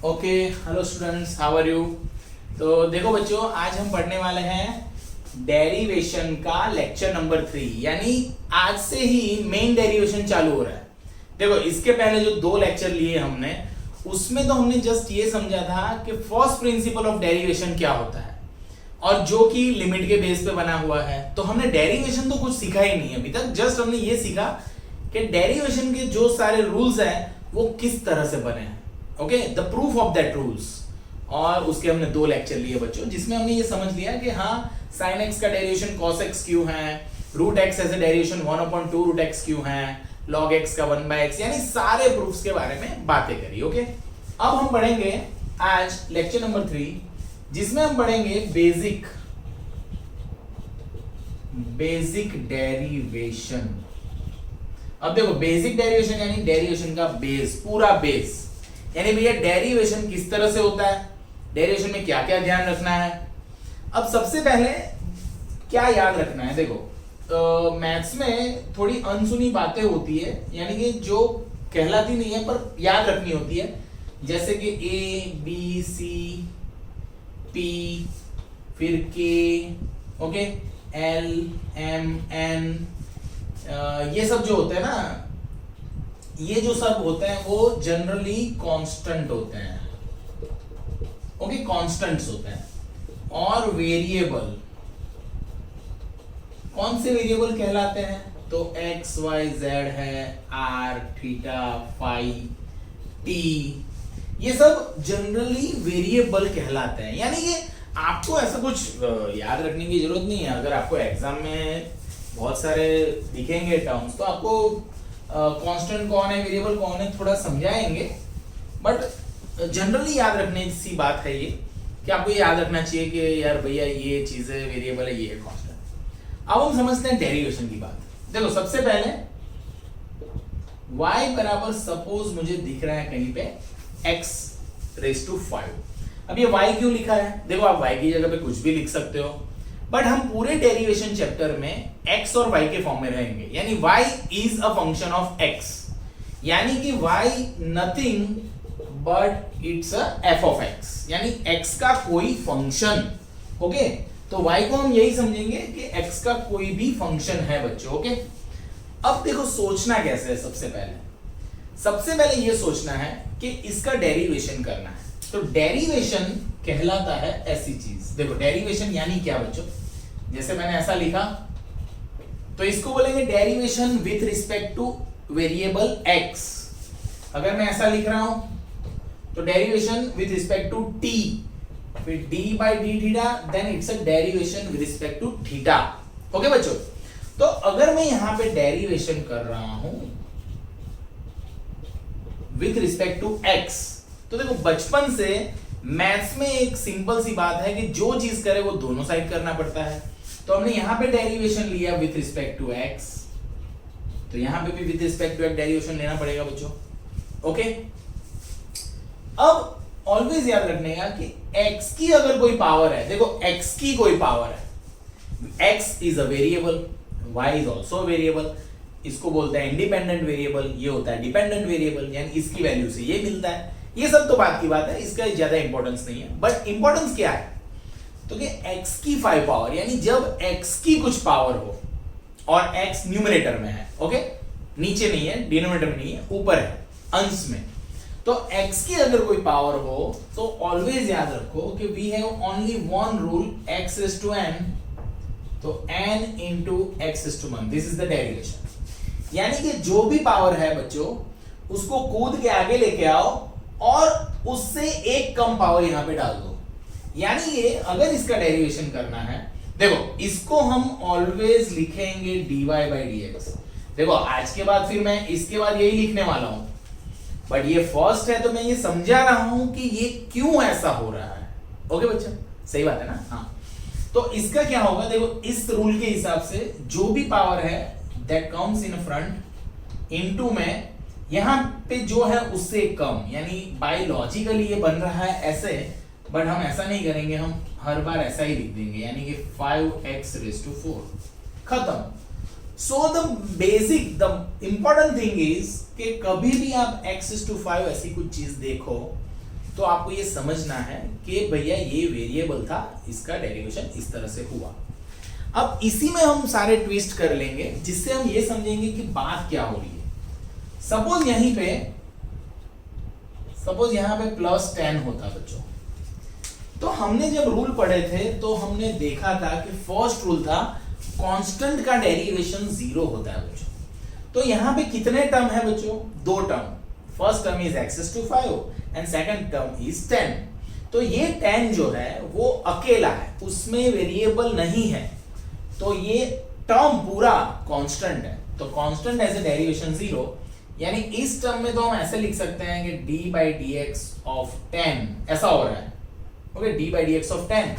Okay, hello students, how are you. तो देखो बच्चों, आज हम पढ़ने वाले हैं डेरिवेशन का लेक्चर नंबर 3। यानी आज से ही मेन डेरिवेशन चालू हो रहा है। देखो, इसके पहले जो 2 लेक्चर लिए हमने, उसमें तो हमने जस्ट ये समझा था कि फर्स्ट प्रिंसिपल ऑफ डेरिवेशन क्या होता है और जो कि लिमिट के बेस पे बना हुआ है। तो हमने डेरिवेशन तो कुछ सीखा ही नहीं अभी तक, जस्ट हमने ये सीखा कि डेरिवेशन के जो सारे रूल्स हैं वो किस तरह से बने हैं। Okay, the proof of that rules. और उसके हमने 2 लेक्चर लिए बच्चों, जिसमें हमने ये समझ लिया कि हाँ, साइन एक्स का डेरिवेशन कॉस एक्स क्यों है, root x as a derivation 1/2 root x क्यों है, लॉग एक्स का 1/x, यानी सारे प्रूफ्स के बारे में बातें करी। ओके, अब हम पढ़ेंगे आज लेक्चर नंबर 3, जिसमें हम पढ़ेंगे बेसिक डेरिवेशन। अब देखो, बेसिक डेरिवेशन यानी डेरिवेशन का बेस, पूरा बेस। यानी भैया डेरिवेशन किस तरह से होता है, डेरिवेशन में क्या क्या ध्यान रखना है। अब सबसे पहले क्या याद रखना है, देखो मैथ्स में थोड़ी अनसुनी बातें होती है, यानी कि जो कहलाती नहीं है पर याद रखनी होती है। जैसे कि ए बी सी पी, फिर के, ओके, एल एम एन, ये सब जो होते हैं ना, ये जो सब होते हैं वो जनरली कांस्टेंट होते हैं। ओके, कांस्टेंट्स होते हैं। और वेरिएबल, कौन से वेरिएबल कहलाते हैं? तो एक्स वाई जेड है, आर थीटा फाई टी, ये सब जनरली वेरिएबल कहलाते हैं। यानी कि आपको ऐसा कुछ याद रखने की जरूरत नहीं है। अगर आपको एग्जाम में बहुत सारे दिखेंगे टर्म्स, तो आपको कांस्टेंट कौन है, वेरिएबल कौन है, थोड़ा समझाएंगे। बट जनरली याद रखने सी बात है ये, कि आपको ये याद रखना चाहिए कि यार भैया ये चीज है वेरिएबल है, ये है कांस्टेंट। अब हम समझते हैं डेरिवेशन की बात। देखो, सबसे पहले y बराबर, सपोज मुझे दिख रहा है कहीं पे x⁵5। अब ये y क्यों लिखा है? देखो, आप y की जगह पे कुछ भी लिख सकते हो, बट हम पूरे डेरिवेशन चैप्टर में x और y के फॉर्म में रहेंगे। यानी y is a function of x, यानी कि y nothing but it's a f of x, यानी x का कोई फंक्शन। ओके, तो y को हम यही समझेंगे कि x का कोई भी फंक्शन है बच्चों। ओके, अब देखो सोचना कैसे है। सबसे पहले ये सोचना है कि इसका डेरिवेशन करना है। तो डेरिवेशन कहलाता है ऐसी चीज, देखो डेरिवेशन यानी क्या बच्चों, जैसे मैंने ऐसा लिखा, तो इसको बोलेंगे derivation with respect to variable x। अगर मैं ऐसा लिख रहा हूं तो derivation with respect to t, फिर d by d theta, then it's a derivation with respect to theta. Okay बच्चों, तो अगर मैं यहां पे डेरिवेशन कर रहा हूं विथ रिस्पेक्ट टू x, तो देखो बचपन से मैथ्स में एक सिंपल सी बात है कि जो चीज करे वो दोनों साइड करना पड़ता है। तो हमने यहां पे डेरिवेशन लिया विथ रिस्पेक्ट टू x, तो यहां पे भी with respect to x derivation लेना पड़ेगा बच्चों। ओके, अब ऑलवेज याद रखने का कि x की अगर कोई पावर है, देखो x की कोई पावर है, x is a variable, y is also variable, इसको बोलते हैं इंडिपेंडेंट वेरिएबल, ये होता है डिपेंडेंट वेरिएबल, यानी इसकी वैल्यू से ये मिलता है। ये सब तो बात की बात है, इसका ज्यादा इंपॉर्टेंस नहीं है। बट इंपॉर्टेंस क्या है, तो कि x की 5 पावर, यानी जब x की कुछ पावर हो और x न्यूमरेटर में है, ओके, नीचे नहीं है, डिनोमिनेटर में नहीं है, ऊपर है अंश में, तो x की अगर कोई पावर हो तो ऑलवेज याद रखो कि we have only one rule, x raised to n, तो n into x raised to 1, this is the derivation. यानी कि जो भी पावर है बच्चों, उसको कूद के आगे लेके आओ और उससे एक कम पावर यहां पे डाल दो। यानी ये अगर इसका डेरिवेशन करना है, देखो इसको हम ऑलवेज लिखेंगे dy by dx। देखो आज के बाद फिर मैं इसके बाद यही लिखने वाला हूं, बट ये फर्स्ट है तो मैं ये समझा रहा हूं कि ये क्यों ऐसा हो रहा है। ओके बच्चा, सही बात है ना? हाँ, तो इसका क्या होगा, देखो इस रूल के हिसाब से जो भी पावर है that comes in front into में यहां पे जो है उससे कम, यानी बायोलॉजिकली ये बन रहा है ऐसे, बट हम ऐसा नहीं करेंगे, हम हर बार ऐसा ही लिख देंगे, यानी कि 5x⁴ खत्म। So the basic, the important thing is कि कभी भी आप x⁵ ऐसी कुछ चीज देखो तो आपको ये समझना है कि भैया ये वेरिएबल था, इसका डेरिवेशन इस तरह से हुआ। अब इसी में हम सारे ट्विस्ट कर लेंगे जिससे हम ये समझेंगे कि बात क्या हो रही है। सपोज यहां पे +10 होता बच्चों, तो हमने जब रूल पढ़े थे तो हमने देखा था कि फर्स्ट रूल था कांस्टेंट का डेरिवेशन 0 होता है बच्चों। तो यहां पे कितने टर्म है बच्चों? 2 term. First term is x⁵ and second term is 10। तो ये 10 जो है वो अकेला है, उसमें वेरिएबल नहीं है, तो ये टर्म पूरा कांस्टेंट है। तो कांस्टेंट एज ए डेरिवेशन 0, यानी इस टर्म में तो हम ऐसे लिख सकते हैं कि d/dx ऑफ 10 ऐसा हो रहा है, ओके, d/dx ऑफ 10,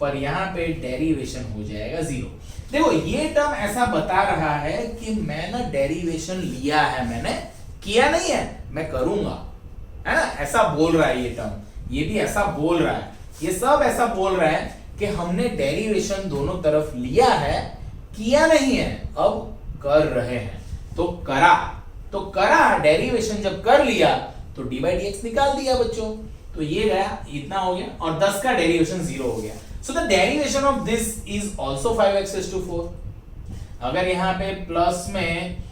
पर यहां पे डेरिवेशन हो जाएगा 0। देखो ये टर्म ऐसा बता रहा है कि मैं ना डेरिवेशन लिया है, मैंने किया नहीं है, मैं करूंगा, है ना, ऐसा बोल रहा है ये टर्म। ये भी ऐसा बोल रहा है, ये सब ऐसा बोल रहा है कि हमने डेरिवेशन दोनों तरफ लिया है, किया नहीं है, अब कर रहे हैं। तो करा डेरिवेशन जब कर लिया तो d/dx निकाल दिया बच्चों, तो ये गया, इतना हो गया, और 10 का डेरिवेशन 0 हो गया। So the derivation of this is also 5x⁴। अगर यहां पे प्लस में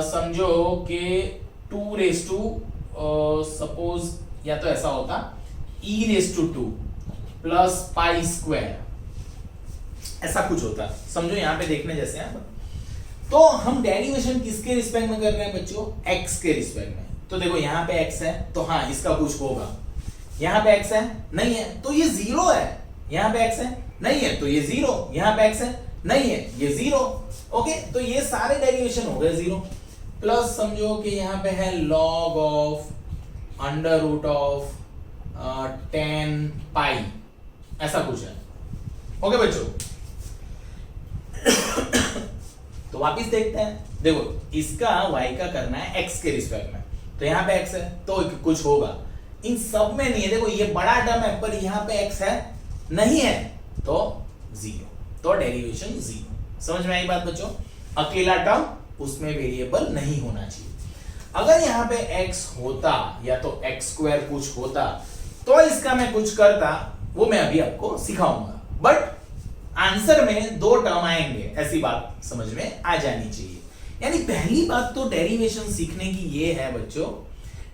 समझो कि 2 सपोज, या तो ऐसा होता e⁻² प्लस π², ऐसा कुछ होता, समझो यहां पे देखने जैसे हैं। तो हम डेरिवेशन किसके रिस्पेक्ट में कर रहे हैं बच्चों? x के रिस्पेक्ट में। तो देखो यहां पे x है तो हाँ इसका कुछ होगा, यहां पे x है नहीं है तो ये 0 है, यहां पे x है नहीं है तो ये 0, यहां पे x है नहीं है ये 0, ओके। तो ये सारे डेरिवेशन हो गए 0। प्लस समझो कि यहां पे है log ऑफ √ऑफ 10π, ऐसा कुछ है, ओके बच्चों। तो वापिस देखते हैं, देखो इसका y का करना है x के रिस्पेक्ट में, तो यहां पे x है तो कुछ होगा, इन सब में नहीं है। देखो ये बड़ा टर्म है पर यहां पे x है नहीं है तो 0, तो डेरिवेशन 0। समझ में आई बात बच्चों? अकेला टर्म, उसमें वेरिएबल नहीं होना चाहिए। अगर यहां पे x होता या तो x² कुछ होता तो इसका मैं कुछ करता, वो मैं अभी आपको सिखाऊंगा, बट आंसर में 2 टर्म आएंगे, ऐसी बात समझ में आ जानी चाहिए। यानी पहली बात तो डेरिवेशन सीखने की ये है बच्चों,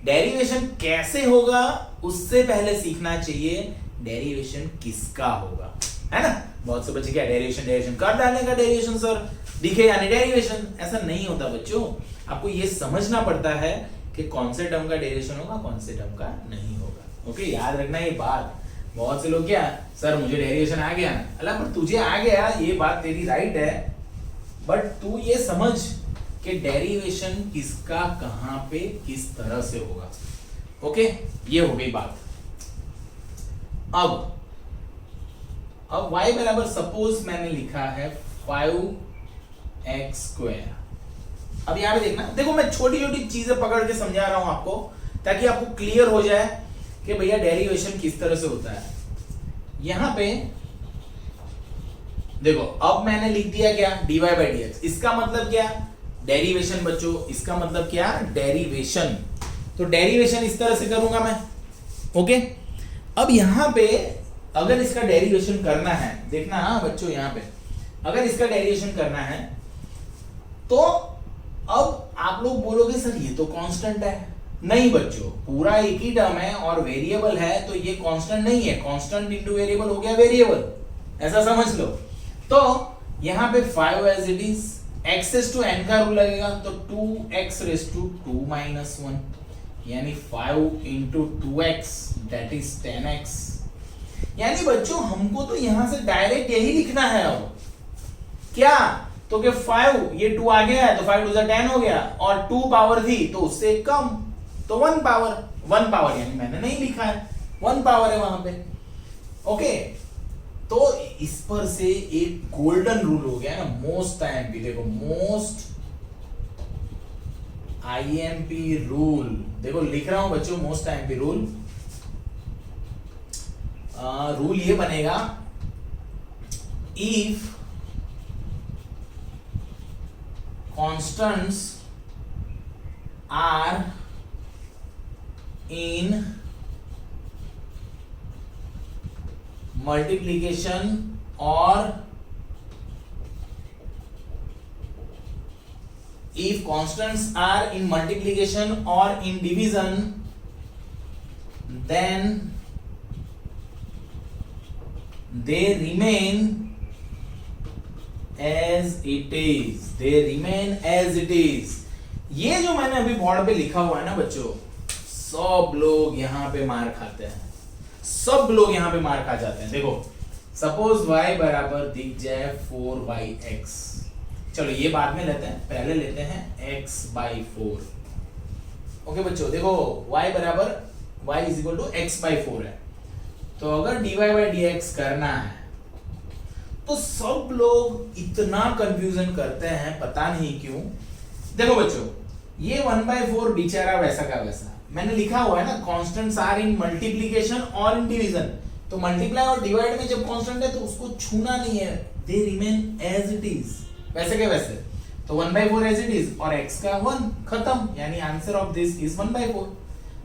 डेरिवेशन कैसे होगा उससे पहले सीखना चाहिए डेरिवेशन किसका होगा, है ना। बहुत से बच्चे क्या डेरिवेशन कर डालने का, डेरिवेशन सर दिखे यानी डेरिवेशन, ऐसा नहीं होता बच्चों। आपको ये समझना पड़ता है कि कौन से टर्म का डेरिवेशन होगा, कौन से टर्म का नहीं होगा, ओके। याद रखना ये बात। बहुत से लोग क्या, सर मुझे डेरिवेशन आ गया, अल्लाह पर तुझे आ गया, ये बात तेरी राइट है, बट तू ये समझ कि डेरिवेशन किसका कहां पे किस तरह से होगा, ओके। ये हो गई बात। अब y बराबर सपोज मैंने लिखा है 5x²। अब यहां पे देखना, देखो मैं छोटी छोटी चीजें पकड़ के समझा रहा हूं आपको, ताकि आपको क्लियर हो जाए कि भैया डेरिवेशन किस तरह से होता है। यहां पे देखो, अब मैंने लिख दिया क्या, dy/dx, इसका मतलब क्या, डेरिवेशन बच्चों, इसका मतलब क्या, डेरिवेशन। तो डेरिवेशन इस तरह से करूंगा मैं, ओके। अब यहां पे अगर इसका डेरिवेशन करना है, देखना हाँ बच्चों, यहां पे अगर इसका डेरिवेशन करना है तो अब आप लोग बोलोगे सर ये तो कांस्टेंट है। नहीं बच्चों, पूरा एक ही टर्म है और वेरिएबल है, तो ये कांस्टेंट नहीं है, कांस्टेंट इनटू वेरिएबल हो गया वेरिएबल, ऐसा समझ लो। तो यहां पे 5 एज इट इज, x⁻n का रूल लगेगा तो 2x⁻2 - 1, यानी 5 × 2x दैट इज 10x। यानी बच्चों हमको तो यहां से डायरेक्ट यही लिखना है। अब क्या, तो कि 5, ये 2 आ गया है तो 5 × 2 = 10 हो गया, और 2 पावर थी तो उससे कम, तो 1 पावर, यानी मैंने नहीं लिखा है, 1 पावर है वहां पे, ओके। तो इस पर से एक गोल्डन रूल हो गया ना, मोस्ट आईएमपी। देखो मोस्ट आईएमपी रूल, देखो लिख रहा हूं बच्चों, मोस्ट आईएमपी रूल। रूल ये बनेगा, if constants are in multiplication और if constants are in multiplication or in division, then they remain as it is. They remain as it is. ये जो मैंने अभी बोर्ड पे लिखा हुआ है ना बच्चों, सब लोग यहां पे मार खाते हैं, सब लोग यहां पे मार खा जाते हैं। देखो सपोज y बराबर दिख जाए 4/x, चलो ये बाद में लेते हैं, पहले लेते हैं x/4। ओके बच्चों, देखो y बराबर y is equal to x/4 है, तो अगर dy/dx करना है तो सब लोग इतना कंफ्यूजन करते हैं, पता नहीं क्यों। देखो बच्चों, ये 1/4 बेचारा वैसा का वैसा, मैंने लिखा हुआ है ना कांस्टेंट्स आर इन मल्टीप्लिकेशन और इन डिवीजन, तो मल्टीप्लाई और डिवाइड में जब कांस्टेंट है तो उसको छूना नहीं है, they remain as it is, वैसे के वैसे। तो 1/4 एज इट इज और x का 1, खत्म, यानी आंसर ऑफ दिस इज 1/4।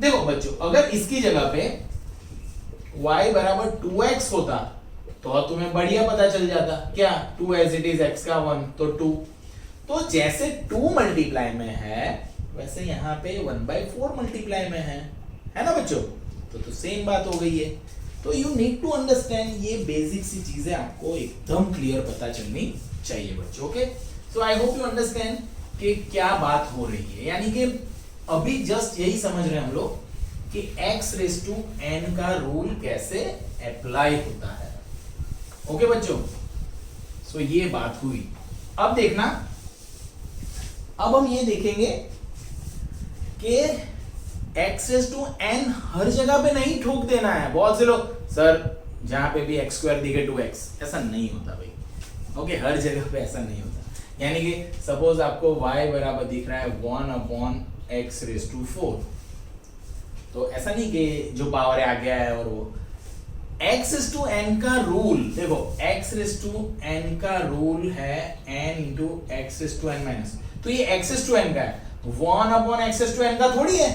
देखो बच्चों, अगर इसकी जगह पे y बराबर 2x होता तो तुम्हें बढ़िया पता चल जाता, क्या 2 एज इट इज, x का 1 तो 2। तो जैसे 2 मल्टीप्लाई में है वैसे यहाँ पे 1/4 मल्टीप्लाई में है ना बच्चों, तो सेम बात हो गई है। तो यू नीड टू अंडरस्टैंड, ये बेसिक सी चीजें आपको एकदम क्लियर पता चलनी चाहिए बच्चों। Okay, so I hope you understand कि क्या बात हो रही है, यानी कि अभी जस्ट यही समझ रहे हैं हम लोग कि x⁻n का रूल कैसे अप्लाई होता है। ओके बच्चों, सो ये बात हुई। अब देखना, अब हम ये देखेंगे कि x⁻n हर जगह पे नहीं ठोक देना है। बहुत से लोग सर जहां पे भी x² दिखे 2x, ऐसा नहीं होता भाई। ओके, हर जगह पे ऐसा नहीं होता। यानी कि सपोज आपको y बराबर दिख रहा है 1/x⁴, तो ऐसा नहीं कि जो पावर आ गया है और वो x⁻n का रूल, देखो x⁻n का रूल है n into x⁻n-, तो ये x⁻n का है, 1/x⁻n का थोड़ी है।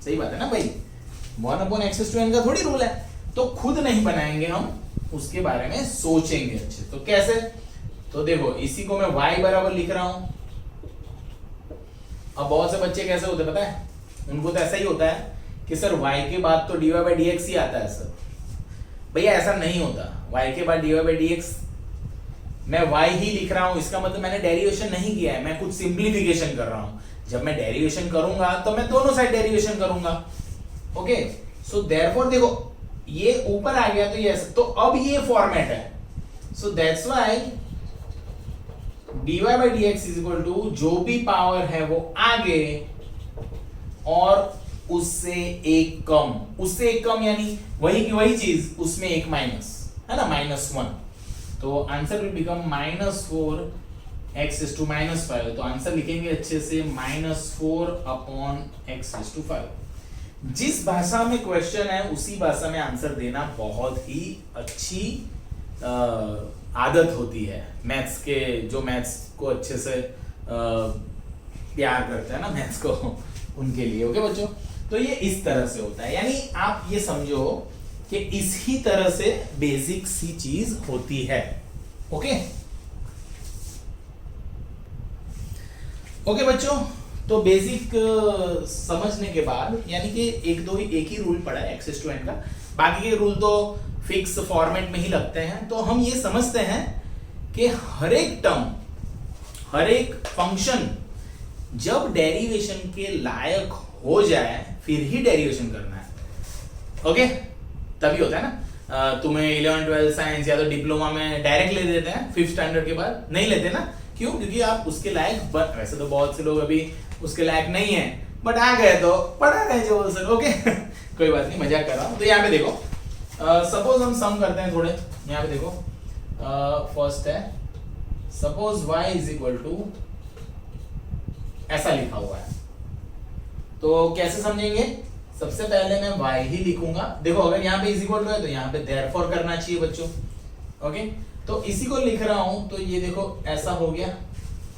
सही बात है ना भाई, 1/x⁻n का थोड़ी रूल है, तो खुद नहीं बनाएंगे हम, उसके बारे में सोचेंगे अच्छे। तो कैसे, तो देखो इसी को मैं y बराबर लिख रहा हूं। अब बहुत से बच्चे कैसे होते पता है, उनको तो ऐसा ही होता है कि सर y के बाद तो dy/dx ही आता है सर। भैया ऐसा नहीं होता, y के बाद dy/dx मैं y ही लिख रहा हूं, इसका मतलब मैंने डेरिवेशन नहीं किया है, मैं कुछ सिंप्लीफिकेशन कर रहा हूं। जब मैं डेरिवेशन करूंगा तो मैं दोनों साइड डेरिवेशन करूंगा। ओके, सो देयरफॉर देखो ये ऊपर आ गया तो ये, तो अब ये फॉर्मेट है। So that's why dy/dx is equal to जो भी पावर है वो आगे और उससे एक कम, उससे एक कम यानी वही की वही चीज, उसमें एक माइनस है ना, -1। तो आंसर विल बिकम -4x⁻⁻5। तो आंसर लिखेंगे अच्छे से -4/x⁵। जिस भाषा में क्वेश्चन है उसी भाषा में आंसर देना बहुत ही अच्छी आदत होती है मैथ्स के, जो मैथ्स को अच्छे से प्यार करते हैं ना मैथ्स को, उनके लिए। ओके बच्चों, तो ये इस तरह से होता है, यानी आप ये समझो कि इसी तरह से बेसिक सी चीज होती है। ओके ओके बच्चों, तो बेसिक समझने के बाद, यानी कि एक ही रूल पड़ा है x⁻n का, बाकी के रूल तो फिक्स फॉर्मेट में ही लगते हैं। तो हम ये समझते हैं कि हर एक टर्म, हर एक फंक्शन जब डेरिवेशन के लायक हो जाए फिर ही डेरिवेशन करना है। ओके, तभी होता है ना। तुम्हें 11 12 साइंस या तो डिप्लोमा में डायरेक्ट ले देते हैं, 5th स्टैंडर्ड के बाद नहीं लेते ना, क्यों? क्योंकि आप उसके लायक, वैसे तो बहुत से लोग अभी उसके लायक नहीं है, बट आ गए तो पढ़ा रहे जो सर। ओके कोई बात नहीं, मजाक कर रहा हूं। तो यहाँ पे देखो, सपोज हम सम करते हैं थोड़े। यहाँ पे देखो, फर्स्ट है suppose y is equal to, ऐसा लिखा हुआ है, तो कैसे समझेंगे? सबसे पहले मैं y ही लिखूंगा। देखो अगर यहाँ पे इज इक्वल टू है तो यहाँ पे देयरफॉर करना चाहिए बच्चों। ओके, तो इसी को लिख रहा हूं, तो ये देखो ऐसा हो गया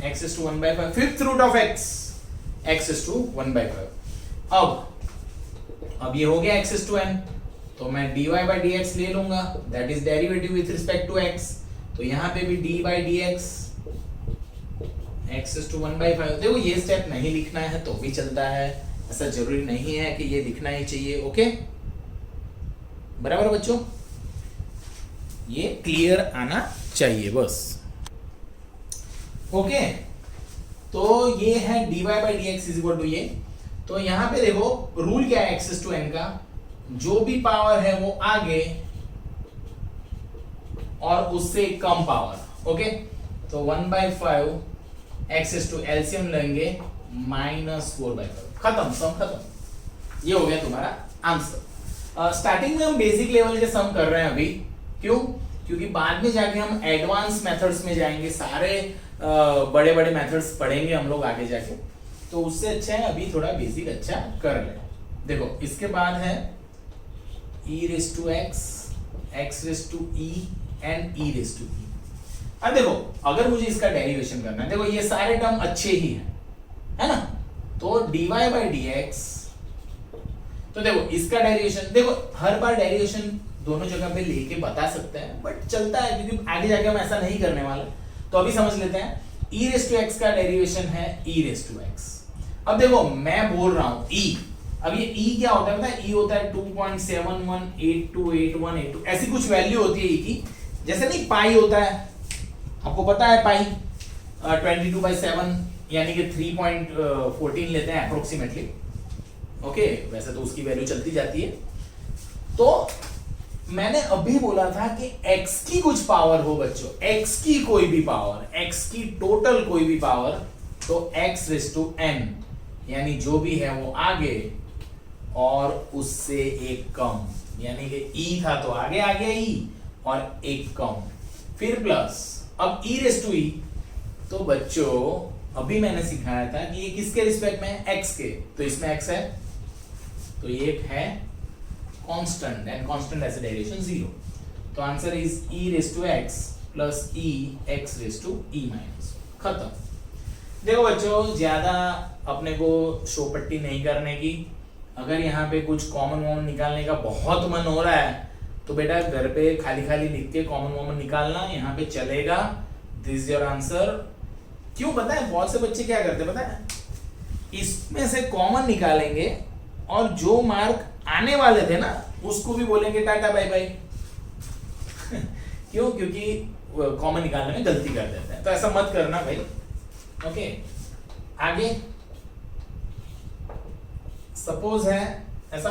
x⁻1/5, 5th root of x⁻1/5। अब ये हो गया x⁻n, तो मैं dy by dx ले लूंगा, that is derivative with respect to x। तो यहाँ पे भी d by dx x is to 1/5। देखो ये स्टेप नहीं लिखना है तो भी चलता है, ऐसा जरूरी नहीं है कि ये लिखना ही चाहिए। ओके बराबर बच्चों, ये क्लियर आना चाहिए बस। ओके तो ये है dy by dx is equal to ये। तो यहां पे देखो रूल क्या है x to n का, जो भी पावर है वो आगे और उससे कम पावर। ओके तो 1/5 x is to LCM लेंगे -4/5, खत्म, सम खत्म। ये हो गया तुम्हारा आंसर। स्टार्टिंग में हम बेसिक लेवल के सम कर रहे हैं अभी, क्यों? क्योंकि बाद में जाके हम एडवांस मेथड्स में जाएंगे, सारे बड़े बड़े मेथड्स पढ़ेंगे हम लोग आगे जाके, तो उससे अच्छा है अभी थोड़ा बेसिक अच्छा कर ले। देखो इसके बाद है e raised to x, x raised to e and e raised to e। अब देखो अगर मुझे इसका डेरिवेशन करना है, देखो ये सारे टर्म अच्छे ही हैं, है ना? तो dy by dx, तो देखो इसका डेरिवेशन, देखो हर बार डेरिवेशन दोनों जगह पे लेके बता सकते हैं, बट चलता है क्योंकि आगे जाके हम ऐसा नहीं करने वाले। तो अभी समझ लेते हैं e raised to x का डेरिवेशन है e raised to x। अब देखो मैं बोल रहा हूं e, अब ये e क्या होता है पता है? e होता है 2.71828182, ऐसी कुछ वैल्यू होती है e की। जैसे नहीं पाई होता है, आपको पता है पाई 22/7 यानी कि 3.14 लेते हैं अप्रोक्सीमेटली। ओके वैसे तो उसकी वैल्यू चलती जाती है। तो मैंने अभी बोला था कि x की कुछ पावर हो बच्चों, x की कोई भी पावर, x की टोटल कोई भी पावर, तो x रेज़ टू n यानी जो भी है वो आगे और उससे एक कम, यानी कि e था तो आगे आ गया e और एक कम, फिर प्लस। अब e रेज़ टू e, तो बच्चों अभी मैंने सिखाया था कि ये किसके रिस्पेक्ट में है? x के, तो इसमें x है तो ये है कांस्टेंट, एंड कांस्टेंट ऐसे डेरिवेशन 0। तो answer is e raise to x plus e x raise to e minus, खत्म। देखो बच्चों ज्यादा अपने को शोपट्टी नहीं करने की। अगर यहाँ पे कुछ कॉमन वॉमन निकालने का बहुत मन हो रहा है तो बेटा घर पे खाली खाली लिख के कॉमन वॉमन निकालना, यहाँ पे चलेगा। This your answer. क्यों पता है? बहुत से बच्चे क्या करते पता है, इसमें से कॉमन निकालेंगे और जो मार्क आने वाले थे ना उसको भी बोलेंगे टाटा बाय बाय। क्यों? क्योंकि कॉमन निकालने में गलती कर देते हैं, तो ऐसा मत करना भाई। ओके आगे सपोज है ऐसा,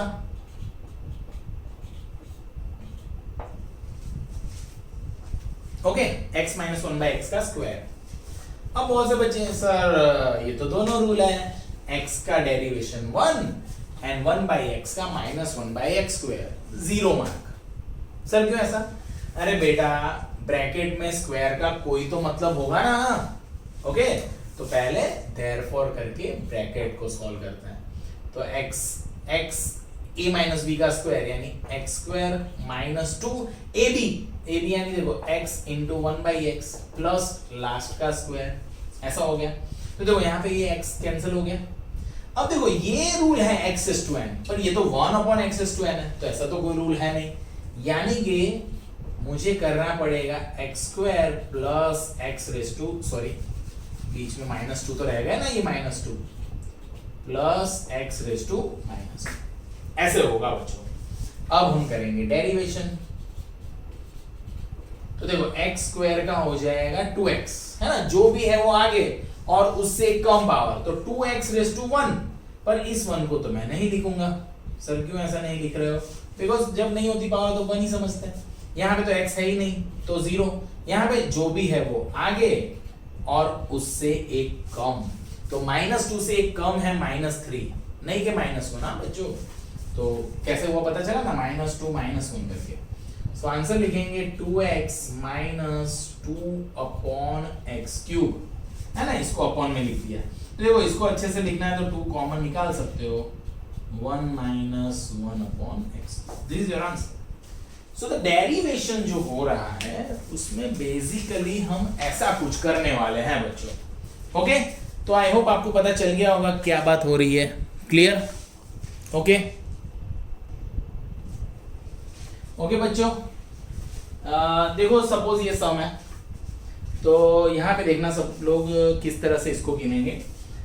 ओके x माइनस 1/x का स्क्वायर। अब बहुत से बच्चे हैं सर ये तो दोनों रूल है, x का डेरिवेशन 1 एंड 1/x का -1/x स्क्वायर, 0 मार्क। सर क्यों ऐसा? अरे बेटा ब्रैकेट में स्क्वायर का कोई तो मतलब होगा ना। ओके तो पहले देयरफॉर करके ब्रैकेट को सॉल्व करते हैं। तो x a माइनस b का स्क्वायर यानी x square minus 2ab, ab यानी देखो x into 1/x plus last का स्क्वायर, ऐसा हो गया। तो देखो यहाँ पे ये x कैंसिल हो गया। अब देखो ये रूल है x is to n, पर ये तो 1/x is to n है, तो ऐसा तो कोई रूल है नहीं, यानी कि मुझे करना पड़ेगा x square plus x raise to, sorry बीच में -2 तो रहेगा ना, ये -2 प्लस x रेज़ टू -2, ऐसे होगा बच्चों। अब हम करेंगे डेरिवेशन। तो देखो x स्क्वायर का हो जाएगा 2x, है ना, जो भी है वो आगे और उससे कम पावर, तो 2x रेज़ टू 1। पर इस 1 को तो मैं नहीं लिखूंगा। सर क्यों ऐसा नहीं लिख रहे हो? बिकॉज जब नहीं होती पावर तो 1 ही समझते हैं। यहाँ पे तो x है ही नहीं तो 0, यहाँ पे जो भी है वो आगे और उससे एक कम, तो -2 से एक कम है -3, नहीं के -1 ना बच्चों। तो कैसे हुआ पता चला ना, -2 -1 करके। सो आंसर लिखेंगे 2x माइनस 2/x³, है ना, इसको अपॉन में लिख दिया। तो देखो इसको अच्छे से लिखना है तो 2 कॉमन निकाल सकते हो, 1 minus 1/x। This is your answer. So the derivation जो हो रहा है उसमें बेसिकली हम ऐसा कुछ करने वाले हैं बच्चों। ओके तो आई होप आपको पता चल गया होगा क्या बात हो रही है। क्लियर? ओके ओके बच्चों, देखो सपोज ये सम है, तो यहाँ पे देखना सब लोग किस तरह से इसको गिनेंगे।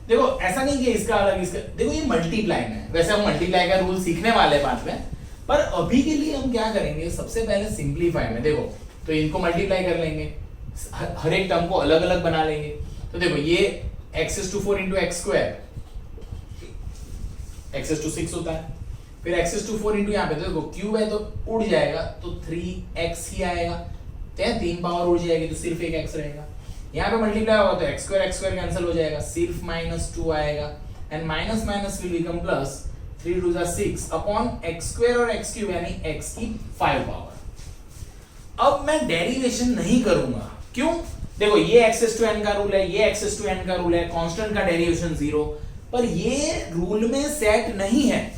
देखो ऐसा नहीं कि इसका अलग इसका, देखो ये मल्टीप्लाई में है, वैसे हम मल्टीप्लाई का रूल सीखने वाले हैं बाद में, पर अभी के लिए हम क्या करेंगे, सबसे पहले सिंप्लीफाई में देखो, तो इनको मल्टीप्लाई कर लेंगे, हर एक टर्म को अलग अलग बना लेंगे। तो देखो ये x⁴ into x square x⁴ होता है, फिर x⁴ इंटू यहाँ पे तो देखो क्यूब है तो उड़ जाएगा, तो 3x ही आएगा, तो 3 पावर उड़ जाएगी तो सिर्फ एक x रहेगा। यहाँ पे मल्टीप्लाई होगा तो x² कैंसिल हो जाएगा, सिर्फ -2 आएगा, and minus minus will become plus, 3 2 6 upon x² और x³ यानी x की 5 पावर। अब मैं डेरिवेशन नहीं करूंगा, क्यों? देखो ये x⁴n का रूल है, ये x⁴n का रूल है, कांस्टेंट का डेरिवेशन 0, पर ये रूल में सेट नहीं है,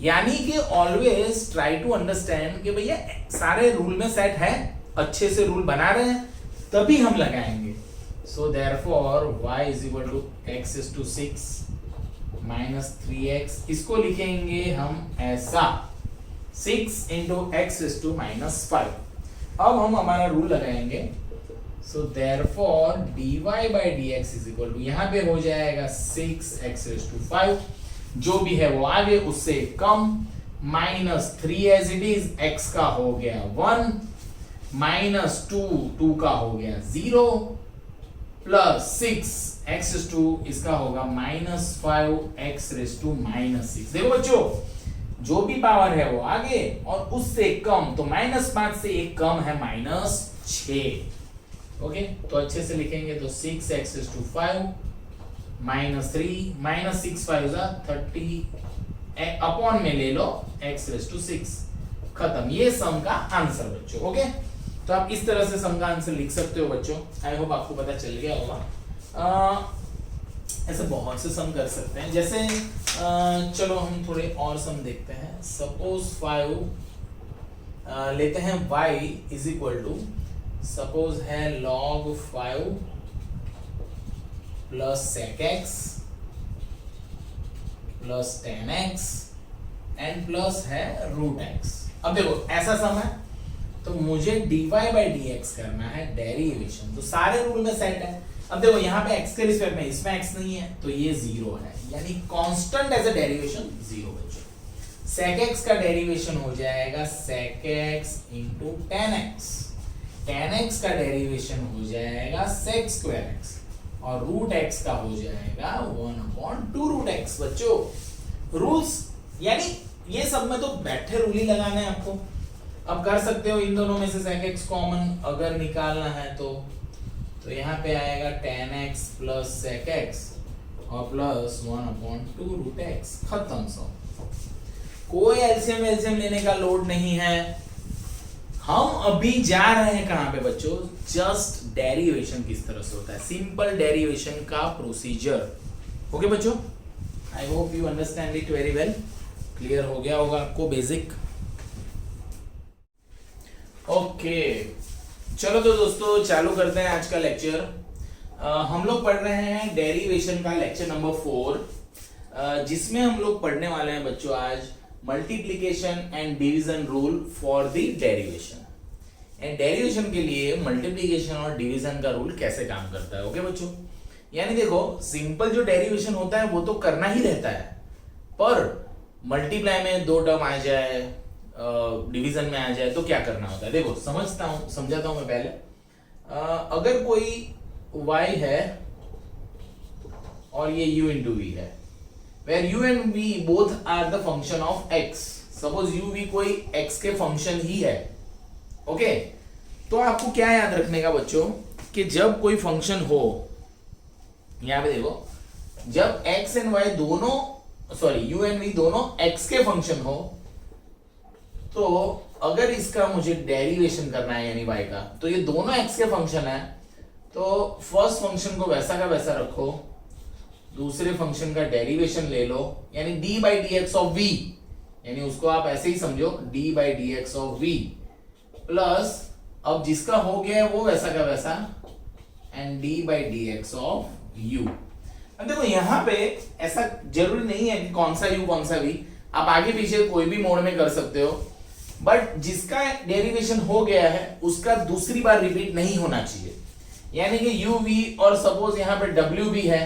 यानी कि ऑलवेज ट्राई टू अंडरस्टैंड कि भैया सारे रूल में सेट है, अच्छे से रूल बना रहे हैं तभी हम लगाएंगे। So therefore y = x⁶ - 3x, इसको लिखेंगे हम ऐसा 6 × x⁻⁵। अब हम हमारा रूल लगाएंगे। सो देयरफॉर dy/dx = यहाँ पे हो जाएगा 6x⁵, जो भी है वो आगे उससे कम, -3 एज इट इज, x का हो गया 1, -2 का हो गया 0, प्लस 6x⁵ इसका होगा -5x⁻⁶। देखो बच्चों, जो भी पावर है वो आगे और उससे कम, तो -5 से एक कम है -6। ओके, तो अच्छे से लिखेंगे तो 6x⁵ -3 -6 5 30 अपॉन में ले लो x⁶, खत्म। ये सम का आंसर बच्चों। ओके, तो आप इस तरह से सम का आंसर लिख सकते हो बच्चों। आई होप आपको पता चल गया होगा। ऐसे बहुत से सम कर सकते हैं, जैसे चलो हम थोड़े और सम देखते हैं। सपोज 5 लेते हैं, y = सपोज है log 5 plus sec x plus tan x and plus है √x। अब देखो ऐसा सम है तो मुझे dy/dx करना है डेरिवेशन, तो सारे रूल में सेट है। अब देखो यहाँ पे x के रिस्पेक्ट में, इसमें x नहीं है तो ये 0 है, यानी कांस्टेंट एज अ डेरिवेशन 0 बच्चों। sec x का डेरिवेशन हो जाएगा sec x × tan x, tan x का डेरिवेशन हो जाएगा sec²x, और √x का हो जाएगा 1/2√x। बच्चों रूल्स, यानी ये सब में तो बैठे रूल ही लगाना है आपको। अब कर सकते हो इन दोनों में से sec x कॉमन अगर निकालना है तो यहाँ पे आएगा tan x plus sec x और प्लस 1/2√x, खत्म। सब कोई एलसीएम लेने का लोड नहीं है। हम अभी जा रहे हैं कहां पे बच्चों, जस्ट डेरिवेशन किस तरह से होता है, सिंपल डेरिवेशन का प्रोसीजर। ओके बच्चों, I hope you understand it very well. Clear हो गया होगा आपको बेसिक। ओके चलो तो दोस्तों चालू करते हैं आज का लेक्चर। हम लोग पढ़ रहे हैं डेरिवेशन का लेक्चर नंबर 4, जिसमें हम लोग पढ़ने वाले हैं बच्चों आज multiplication and division rule for the derivation. And derivation के लिए मल्टीप्लिकेशन और डिवीजन का रूल कैसे काम करता है। ओके बच्चों, यानी देखो सिंपल जो डेरिवेशन होता है वो तो करना ही रहता है, पर मल्टीप्लाई में 2 टर्म आ जाए, डिवीजन में आ जाए तो क्या करना होता है। देखो समझाता हूं मैं पहले। अगर कोई y है और ये u into v है, where u and v both are the function of x, suppose u v कोई x के फंक्शन ही है। ओके, तो आपको क्या याद रखने का बच्चों कि जब कोई फंक्शन हो, यहां पे देखो, जब x एंड y दोनों, सॉरी u एंड v दोनों x के फंक्शन हो, तो अगर इसका मुझे डेरिवेशन करना है यानी y का, तो ये दोनों x के फंक्शन है, तो फर्स्ट फंक्शन को वैसा का वैसा रखो, दूसरे फंक्शन का डेरिवेशन ले लो, यानी d/dx ऑफ v, यानी उसको आप ऐसे ही समझो d/dx ऑफ v प्लस, अब जिसका हो गया है वो वैसा का वैसा, एंड d/dx ऑफ u। अब देखो यहाँ पे ऐसा जरूरी नहीं है कि कौन सा u कौन सा v, आप आगे पीछे कोई भी मोड में कर सकते हो। बट जिसका डेरिवेशन हो गया है उसका दूसरी बार रिपीट नहीं होना चाहिए, यानी कि u v और सपोज यहाँ पे w भी है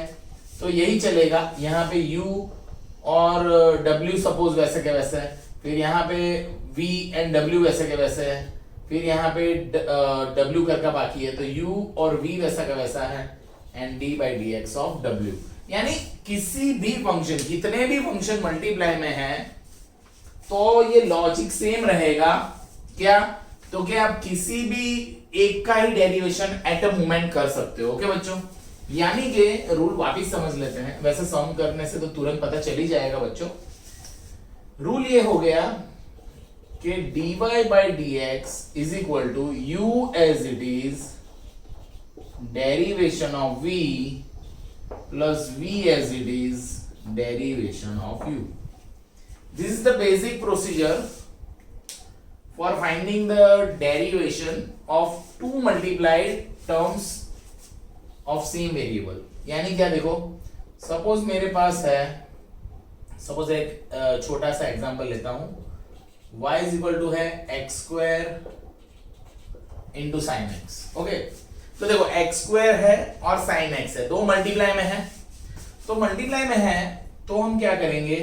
तो यही चलेगा, यहाँ पे u और w सपोज वैसे के वैसे है, फिर यहाँ पे v एंड w वैसे के वैसे है, फिर यहाँ पे w करके बाकी है तो u और v वैसा का वैसा है and d by D x of w। यानी किसी भी फंक्शन, कितने भी फंक्शन मल्टीप्लाई में है तो ये लॉजिक सेम रहेगा क्या, तो क्या आप किसी भी एक का ही डेरिवेशन एट अ मोमेंट कर सकते हो। ओके बच्चों, यानी कि रूल वापिस समझ लेते हैं, वैसे सम करने से तो तुरंत पता चल ही जाएगा बच्चों। रूल ये हो गया कि dy by dx is equal to u as it is derivation of v plus v as it is derivation of u. This is the basic procedure for finding the derivation of two multiplied terms of same variable। यानी क्या, देखो suppose मेरे पास है, suppose एक छोटा सा example लेता हूं, y इज इक्वल टू है x square into sine x. Okay, तो देखो एक्स स्क्वायर है और साइन एक्स है, दो मल्टीप्लाई में है, तो मल्टीप्लाई में है तो हम क्या करेंगे,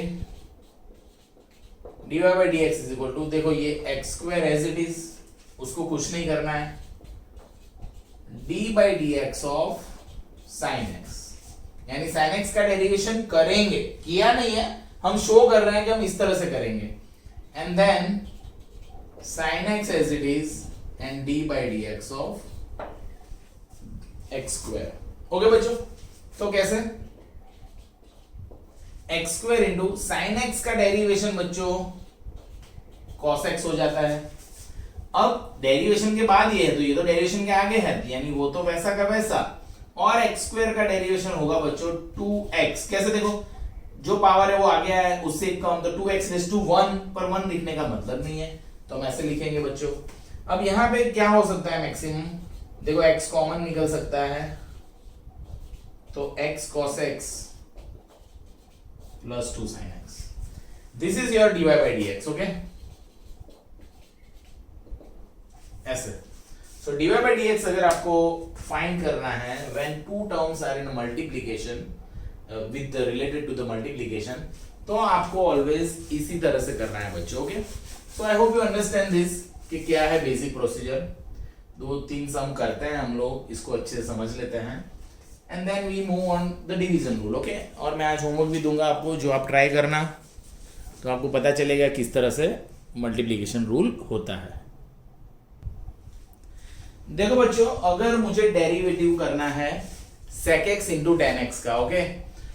dy by dx is equal to, देखो ये x square as it is, उसको कुछ नहीं करना है, d by dx of sine x, यानी साइन एक्स का डेरिवेशन करेंगे, किया नहीं है, हम शो कर रहे हैं कि हम इस तरह से करेंगे, and then sine x as it is and d by dx of x square. Okay बच्चों, तो कैसे, x square into sine x का डेरिवेशन बच्चों कॉस एक्स हो जाता है। अब डेरिवेशन के बाद ये है तो ये तो डेरिवेशन के आगे है, यानी वो तो वैसा का वैसा, और एक्स स्क्वायर का डेरिवेशन होगा बच्चों 2x। कैसे, देखो जो पावर है वो आगे है, उससे कम, तो 2x रेज़ टू 1 पर 1 लिखने का मतलब नहीं है, तो हम ऐसे लिखेंगे बच्चों। अब यहां पे क्या हो सकता है मैक्सिमम, देखो x कॉमन निकल सकता है, तो x cos x plus 2 sin x, this is your dy by dx। Okay, ऐसे। सो dy by dx अगर आपको फाइंड करना है when two terms are in multiplication with related to the multiplication, तो आपको ऑलवेज इसी तरह से करना है बच्चों। Okay, so I hope you understand this कि क्या है बेसिक प्रोसीजर। दो तीन सम करते हैं हम लोग, इसको अच्छे से समझ लेते हैं and then we move on the division rule. Okay, और मैं आज होमवर्क भी दूंगा आपको, जो आप ट्राई करना, तो आपको पता चलेगा किस तरह से मल्टीप्लिकेशन रूल होता है। देखो बच्चों, अगर मुझे डेरिवेटिव करना है sec x into ten x का, ओके,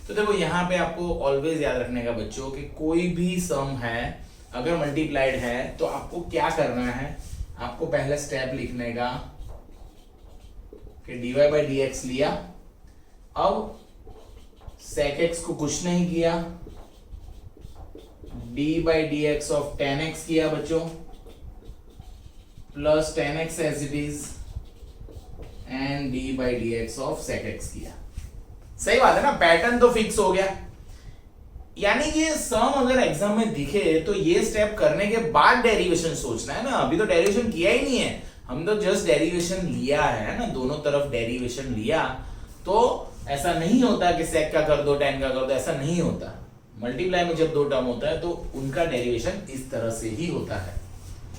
तो देखो यहाँ पे आपको ऑलवेज याद रखने का बच्चों कि कोई भी सम है अगर मल्टीप्लाइड है तो आपको क्या करना है, आपको पहले स्टेप लिखने का कि dy by dx लिया, अब sec x को कुछ नहीं किया, d by dx of tan x किया बच्चों, plus tan x as it is and d by dx of sec x किया। सही बात है ना, पैटर्न तो फिक्स हो गया। यानी कि सम अगर एग्जाम में दिखे तो ये स्टेप करने के बाद डेरिवेशन सोचना है ना, अभी तो डेरिवेशन किया ही नहीं है, हम तो जस्ट डेरिवेशन लिया है ना, दोनों तरफ डेरिवेशन लिया, तो ऐसा नहीं होता कि sec का कर दो tan का कर दो, ऐसा नहीं होता। मल्टीप्लाई में जब दो टर्म होता है तो उनका डेरिवेशन इस तरह से ही होता है।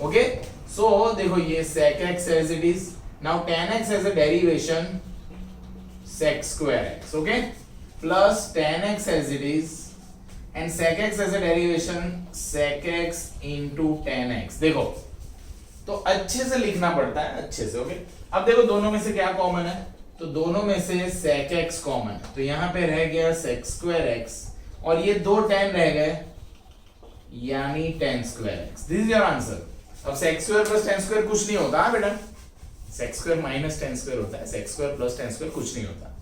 ओके, सो देखो ये sec x as it is, now tan x as a derivation sec square x, okay, plus tan x as it is and sec x as a derivation sec x into tan x। देखो तो अच्छे से लिखना पड़ता है, अच्छे से। Okay, अब देखो दोनों में से क्या कॉमन है, तो दोनों में से sec x कॉमन है, तो यहां पे रह गया sec square x और ये दो tan रह गए, यानी tan square x। This is your answer. अब sec square plus tan square कुछ नहीं होता है बेटा, sec square minus tan square होता है, sec square plus tan square कुछ नहीं होता।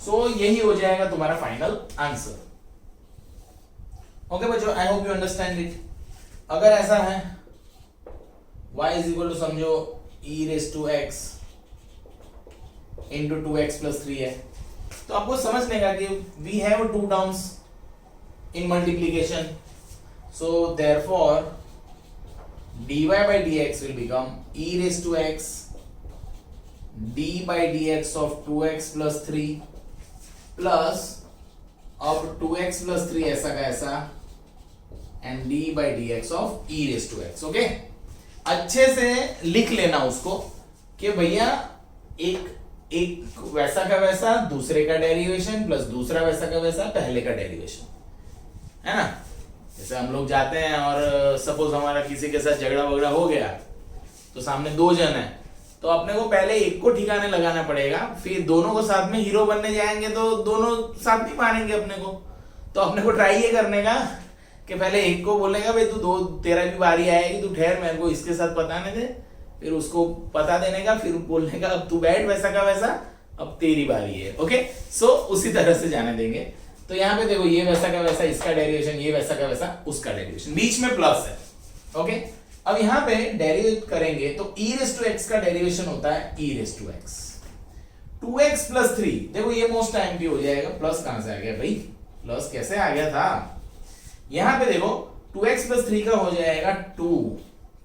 सो यही हो जाएगा तुम्हारा फाइनल आंसर। ओके बच्चों, I hope you understand it. अगर ऐसा है y इज इक्वल टू समझो e raise to x into 2x plus 3 है, तो आपको समझ लेगा कि we have two terms in multiplication, so therefore dy by dx will become e raised to x d by dx of 2x plus 3 plus अब 2x plus 3 ऐसा का ऐसा and d by dx of e raised to x. Okay, अच्छे से लिख लेना उसको कि भैया एक वैसा का वैसा दूसरे का डेरिवेशन प्लस दूसरा वैसा का वैसा पहले का डेरिवेशन, है ना। जैसे हम लोग जाते हैं और सपोज हमारा किसी के साथ झगड़ा वगड़ा हो गया तो सामने दो जन है तो अपने को पहले एक को ठिकाने लगाना पड़ेगा, फिर दोनों को साथ में हीरो बनने जाएंगे तो दोनों साथ नहीं मानेंगे अपने को। तो अपने को ट्राई ये करने का कि पहले एक को बोलेगा भाई तू दो, तेरा भी बारी आएगी, तू ठहर, मेरे को इसके साथ पताने दे, फिर उसको पता देने का, फिर बोलने का अब तू बैठ वैसा का वैसा, अब तेरी बारी है। ओके, सो उसी तरह से जाने देंगे। तो यहाँ पे देखो ये वैसा का वैसा इसका डेरिवेशन, ये वैसा का वैसा उसका डेरिवेशन, बीच में प्लस है। ओके, अब यहाँ पे डेरिवेट करेंगे तो e रेज़ टू x का डेरिवेशन होता है e raise to x, 2x plus 3। देखो ये मोस्ट टाइम भी हो जाएगा, प्लस कहां से आ गया भाई, प्लस कैसे आ गया था। यहां पे देखो 2x प्लस 3 का हो जाएगा 2,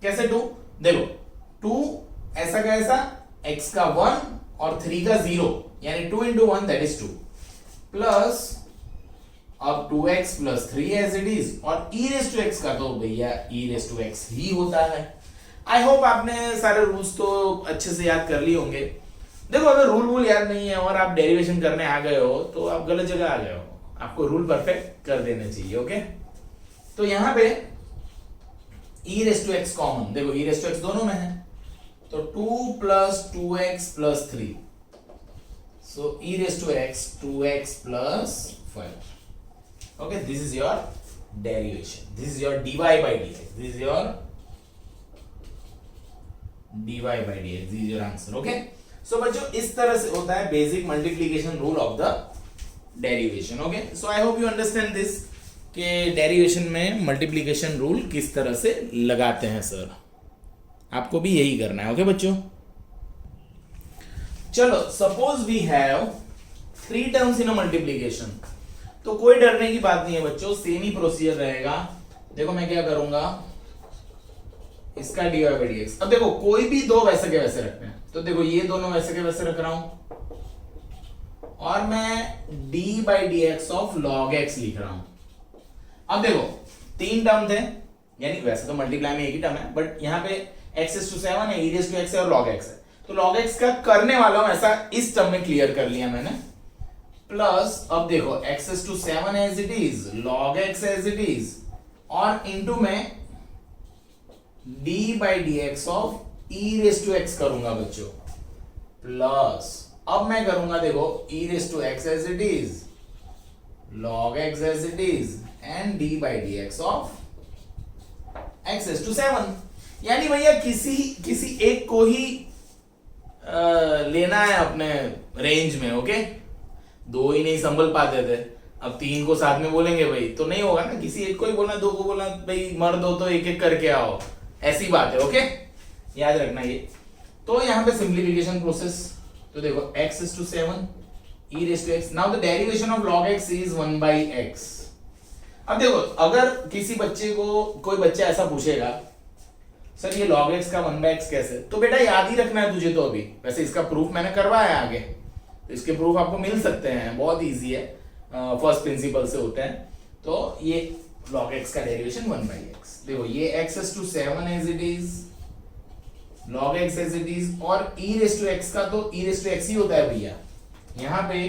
कैसे 2, देखो 2 ऐसा का ऐसा, x का 1 और 3 का 0, यानी 2 into 1 that is 2 प्लस अब 2x plus 3 as it is, और e रेज़ टू x का तो भैया e रेज़ टू x ही होता है। आई होप आपने सारे रूल्स तो अच्छे से याद कर लिए होंगे। देखो अगर रूल याद नहीं है और आप डेरिवेशन करने आ गए हो तो आप गलत जगह आ गए हो, आपको रूल परफेक्ट कर देने चाहिए। ओके, तो यहां पे e raise to x common, देखो e रेज़ टू x दोनों में है तो 2 plus 2x plus 3, so e raise to x 2x plus 5। Okay, this is your derivation, this is your dy by dx, this is your dy by dx, this is your answer. Okay, so बच्चों इस तरह से होता है basic multiplication rule of the derivation. Okay, so I hope you understand this कि derivation में multiplication rule किस तरह से लगाते हैं सर, आपको भी यही करना है। ओके बच्चों, चलो suppose we have 3 terms in a multiplication, तो कोई डरने की बात नहीं है बच्चों, सेम ही प्रोसीजर रहेगा। देखो मैं क्या करूंगा, इसका dy by dx, अब देखो कोई भी दो वैसे के वैसे रखते हैं तो देखो ये दोनों वैसे के वैसे रख रहा हूं और मैं d by dx of log x लिख रहा हूं। अब देखो 3 टर्म थे, यानी वैसे तो मल्टीप्लाई में एक ही टर्म है बट यहां पे x is to 7 है, e raised to x है और log x है, तो log x का करने वाला हूं ऐसा इस टर्म में क्लियर कर लिया मैंने, प्लस अब देखो x is to 7 as it is, log x as it is, और इनटू में d by dx of e raised to x करूंगा बच्चों, प्लस अब मैं करूंगा देखो e raised to x as it is, log x as it is and d by dx of x is to 7। यानी भैया किसी एक को ही लेना है अपने रेंज में। ओके, दो ही नहीं संभल पाते थे, अब 3 को साथ में बोलेंगे भाई तो नहीं होगा ना, किसी एक को ही बोलना, 2 को बोलना भाई मर दो तो एक एक करके आओ, ऐसी बात है। ओके, याद रखना ये। तो यहाँ पे सिंप्लीफिकेशन प्रोसेस, तो देखो x is to 7 e raised to x, now the derivation of log x is 1 by x। अब देखो अगर किसी बच्चे को कोई बच्चा ऐसा पूछेगा सर ये log x का 1 by x कैसे, तो बेटा याद ही रखना है तुझे, तो अभी वैसे इसका प्रूफ मैंने करवाया आगे, तो इसके प्रूफ आपको मिल सकते हैं, बहुत इजी है, फर्स्ट प्रिंसिपल से होते हैं। तो ये log x का डेरिवेशन 1 by x, देखो ये x is to 7 as it is, log x as it is, और e raised to x का तो e raised to x ही होता है भैया, यहाँ पे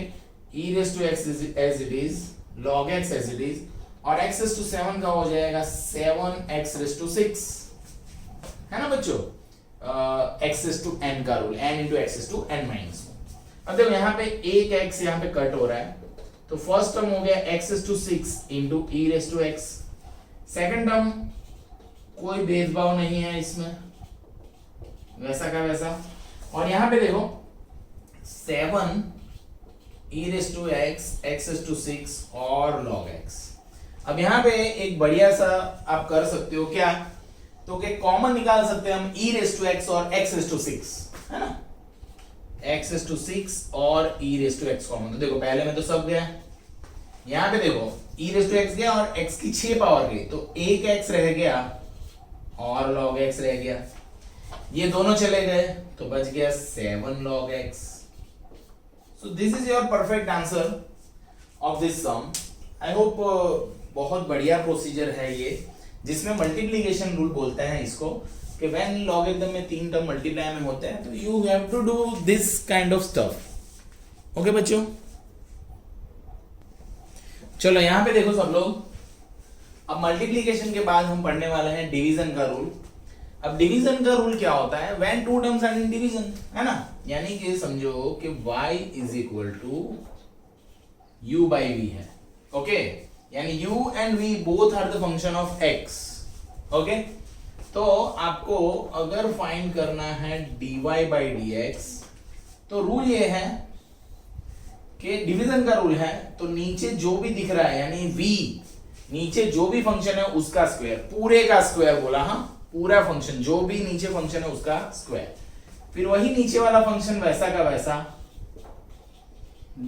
e raised to x as it is, log x as it is, और x is to 7 का हो जाएगा 7x raised to 6, है ना बच्चों, x is to n का rule, n into x is to n minus 1। अब देखो यहाँ पे एक x यहाँ पे कट हो रहा है, तो फर्स्ट टर्म हो गया x is to 6 into e raised to x, second term कोई भेदभाव नहीं है इसमें, वैसा का वैसा, और यहाँ पे देखो 7 e raised to x, x is to 6 और log x। अब यहाँ पे एक बढ़िया सा आप कर सकते हो क्या, तो कि कॉमन निकाल सकते हैं हम e raised to x और x raised to 6, है ना, x raised to 6 और e raised to x common, तो देखो पहले में तो सब गया, यहाँ पे देखो e raised to x गया और x की 6 पावर गई, तो एक x रह गया और log x रह गया, ये दोनों चले गए तो बच गया 7 log x. So this is your perfect answer of this sum. I hope बहुत बढ़िया प्रोसीजर है ये, जिसमें मल्टीप्लीकेशन रूल बोलते हैं इसको, कि व्हेन लॉगरिथम में 3 टर्म मल्टीप्लाई में होते हैं तो you have to do this kind of stuff. Okay बच्चों, चलो यहां पे देखो सब लोग. अब मल्टीप्लीकेशन के बाद हम पढ़ने वाले हैं डिवीजन का रूल. अब डिवीजन का रूल क्या होता है? When 2 terms are in division, है ना. यानी कि समझो कि y is equal to u by v है. ओके, यानी u and v both are the function of x. Okay, तो आपको अगर फाइंड करना है dy बाई dx, तो रूल ये है कि डिवीजन का रूल है, तो नीचे जो भी दिख रहा है यानी v, नीचे जो भी फंक्शन है उसका स्क्वायर, पूरे का स्क्वायर बोला. हाँ, पूरा फंक्शन, जो भी नीचे फंक्शन है उसका स्क्वायर. फिर वही नीचे वाला फंक्शन वैसा का वैसा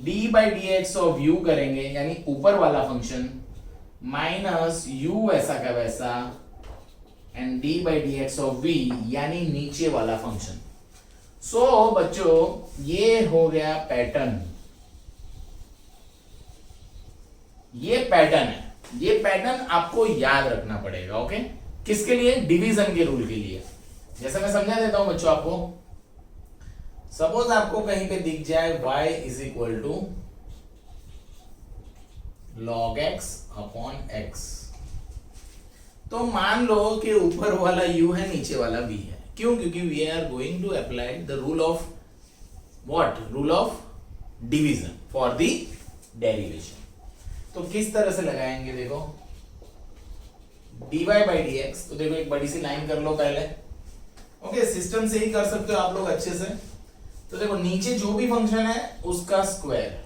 d by D x of u करेंगे, यानी ऊपर वाला फंक्शन, माइनस u वैसा का वैसा and d by D x of v, यानी नीचे वाला फंक्शन. सो बच्चों ये हो गया पैटर्न. ये पैटर्न है, ये पैटर्न आपको याद रखना पड़ेगा. ओके, किसके लिए? डिवीजन के रूल के लिए. जैसे मैं समझा देता हूं बच्चों आपको. सपोज आपको कहीं पे दिख जाए y is equal to log x upon x, तो मान लो कि ऊपर वाला u है, नीचे वाला v है. क्यों? क्योंकि we are going to apply the rule of what? Rule of division for the derivation. तो किस तरह से लगाएंगे? देखो dy बाई dx, तो देखो एक बड़ी सी लाइन कर लो पहले. ओके, सिस्टम से ही कर सकते हो आप लोग अच्छे से. तो देखो नीचे जो भी फंक्शन है उसका स्क्वायर.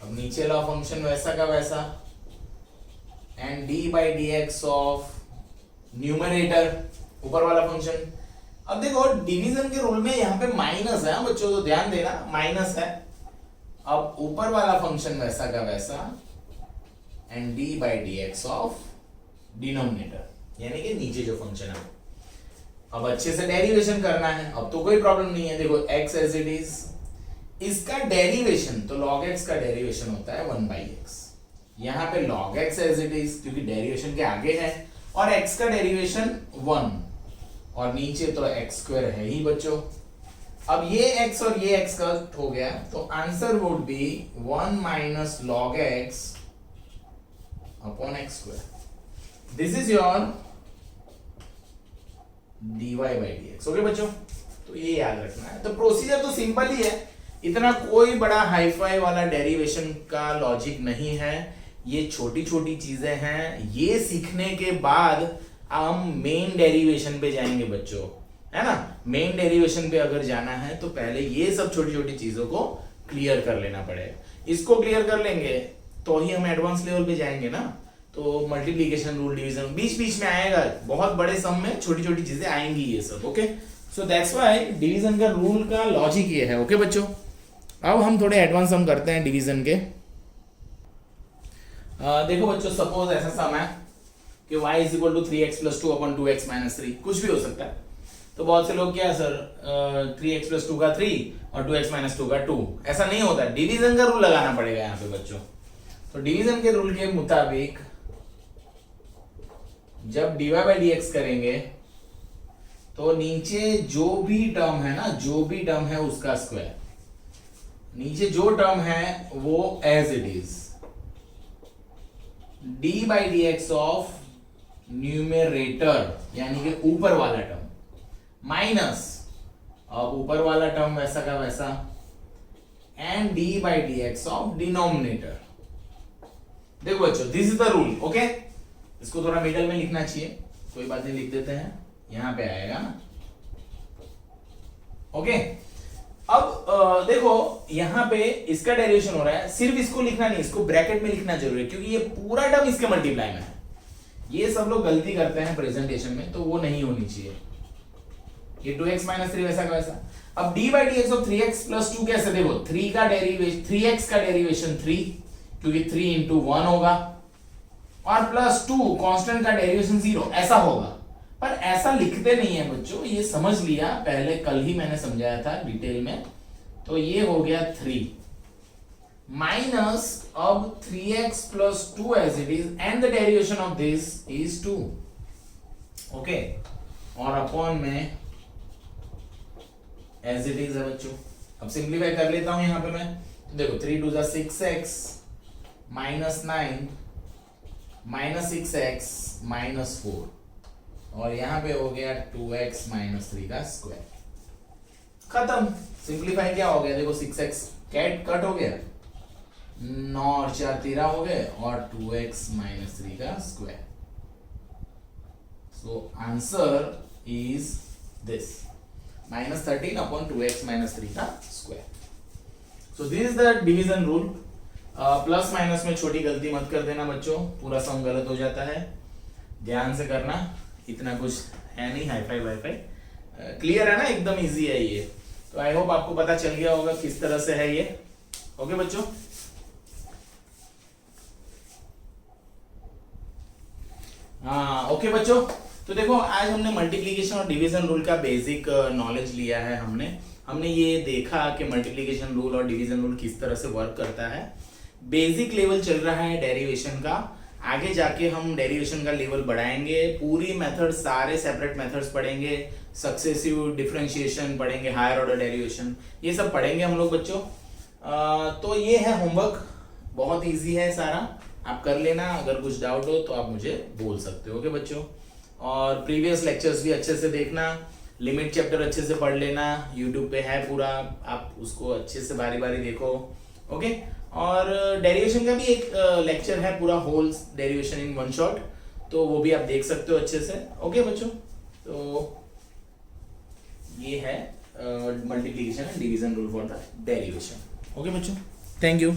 अब नीचे वाला फंक्शन वैसा का वैसा and d by dx of numerator, ऊपर वाला फंक्शन. अब देखो डिवीजन के रूल में यहाँ पे माइनस है बच्चों, तो ध्यान देना माइनस है. अब ऊपर वाला फंक्शन वैसा का वैसा and d by dx of denominator, यानी कि नीचे जो फंक्शन है. अब अच्छे से डेरिवेशन करना है. अब तो कोई प्रॉब्लम नहीं है. देखो x एज इट इज, इसका डेरिवेशन, तो log x का डेरिवेशन होता है 1 बाई x. यहां पे log x as it is, क्योंकि डेरिवेशन के आगे है, और x का डेरिवेशन 1, और नीचे तो x स्क्वायर है ही बच्चों. अब ये x और ये x का हो गया, तो answer would be 1 minus log x upon x square. This is your dy by dx. Okay बच्चों, तो ये याद रखना है. तो प्रोसीजर तो सिंपल ही है, इतना कोई बड़ा हाईफाई वाला डेरिवेशन का लॉजिक नहीं है. ये छोटी छोटी चीजें हैं. ये सीखने के बाद हम मेन डेरिवेशन पे जाएंगे बच्चों, है ना. मेन डेरिवेशन पे अगर जाना है तो पहले ये सब छोटी छोटी चीजों को क्लियर कर लेना पड़ेगा. इसको क्लियर कर लेंगे तो ही हम एडवांस लेवल पे जाएंगे ना. तो मल्टीप्लीकेशन रूल, डिवीजन बीच बीच में आएगा. बहुत बड़े सम में छोटी छोटी चीजें आएंगी ये सब. Okay, so that's why division का रूल का लॉजिक ये है. ओके बच्चों, अब हम थोड़े एडवांस सम करते हैं डिवीजन के. देखो बच्चों, सपोज ऐसा सम है कि y is equal to 3x plus 2 upon 2x minus 3. कुछ भी हो सकता है. तो बहुत से लोग क्या सर 3x प्लस 2 का 3 और 2x माइनस 2 का 2, ऐसा नहीं होता. डिवीजन का रूल लगाना पड़ेगा यहाँ पे बच्चों. तो डिवीजन के रूल के मुताबिक जब dy बाई dx करेंगे तो नीचे जो भी टर्म है ना, जो भी टर्म है उसका स्क्वायर. नीचे जो टर्म है वो as it is d by dx of numerator, यानी कि ऊपर वाला टर्म, माइनस अब ऊपर वाला टर्म वैसा का वैसा and d by dx of denominator. देखो बच्चों, this is the rule. Okay, इसको थोड़ा मिडल में लिखना चाहिए, कोई बात नहीं, लिख देते हैं, यहां पे आएगा ना. ओके, अब देखो यहां पे इसका डेरिवेशन हो रहा है. सिर्फ इसको लिखना नहीं, इसको ब्रैकेट में लिखना जरूरी है, क्योंकि ये पूरा टर्म इसके मल्टीप्लाई में है. ये सब लोग गलती करते हैं प्रेजेंटेशन में, तो वो नहीं होनी चाहिए. ये 2x माइनस 3 वैसा का वैसा. अब d by dx of 3x plus 2 कैसे? देखो 3 का डेरिवेशन, 3x का डेरिवेशन 3, क्योंकि 3 इंटू 1 होगा, और प्लस 2 कांस्टेंट का डेरिवेशन 0, ऐसा होगा. पर ऐसा लिखते नहीं है बच्चों, ये समझ लिया, पहले कल ही मैंने समझाया था डिटेल में। तो ये हो गया 3 माइनस अब 3x plus 2 as it is and the derivation of this is 2, okay, और अपॉन में as it is है बच्चों। अब सिंप्लीफाई कर लेता हूं यहां पे मैं, तो देखो 3 2 6x minus 9 minus 6x minus 4, और यहां पे हो गया 2x माइनस 3 का स्क्वायर। खत्म, सिंप्लीफाई क्या हो गया, देखो 6x कैट कट हो गया, 9 और 4 13 हो गए, और 2x माइनस 3 का square. So answer is this minus 13 upon 2x minus 3 का square. So this is the division rule. Plus minus में छोटी गलती मत कर देना बच्चों, पूरा सम गलत हो जाता है, ध्यान से करना, इतना कुछ है नहीं हाईफाई वाईफाई। क्लियर है ना, एकदम इजी है ये। तो आई होप आपको पता चल गया होगा किस तरह से है ये। ओके बच्चों, हाँ ओके बच्चों। तो देखो आज हमने मल्टीप्लिकेशन और डिवीजन रूल का बेसिक नॉलेज लिया है। हमने ये देखा कि मल्टीप्लिकेशन रूल और डिवीजन रूल किस तरह से वर्क करता है। बेसिक लेवल चल रहा है डेरिवेशन का, आगे जाके हम डेरिवेशन का लेवल बढ़ाएंगे, पूरी मेथड सारे सेपरेट मेथड्स पढ़ेंगे, सक्सेसिव डिफरेंशिएशन पढ़ेंगे, हायर ऑर्डर डेरिवेशन, ये सब पढ़ेंगे हम लोग बच्चों। तो ये है होमवर्क, बहुत इजी है सारा, आप कर लेना। अगर कुछ डाउट हो तो आप मुझे बोल सकते हो, ओके बच्चों। और प्रीवियस लेक्चर्स भी अच्छे से देखना, लिमिट चैप्टर अच्छे से पढ़ लेना, यूट्यूब पे है पूरा, आप उसको अच्छे से बारी बारी देखो, ओके। और डेरिवेशन का भी एक लेक्चर है पूरा, whole derivation in one shot, तो वो भी आप देख सकते हो अच्छे से, ओके बच्चों। तो ये है multiplication and division rule for the derivation, okay बच्चों, थैंक यू।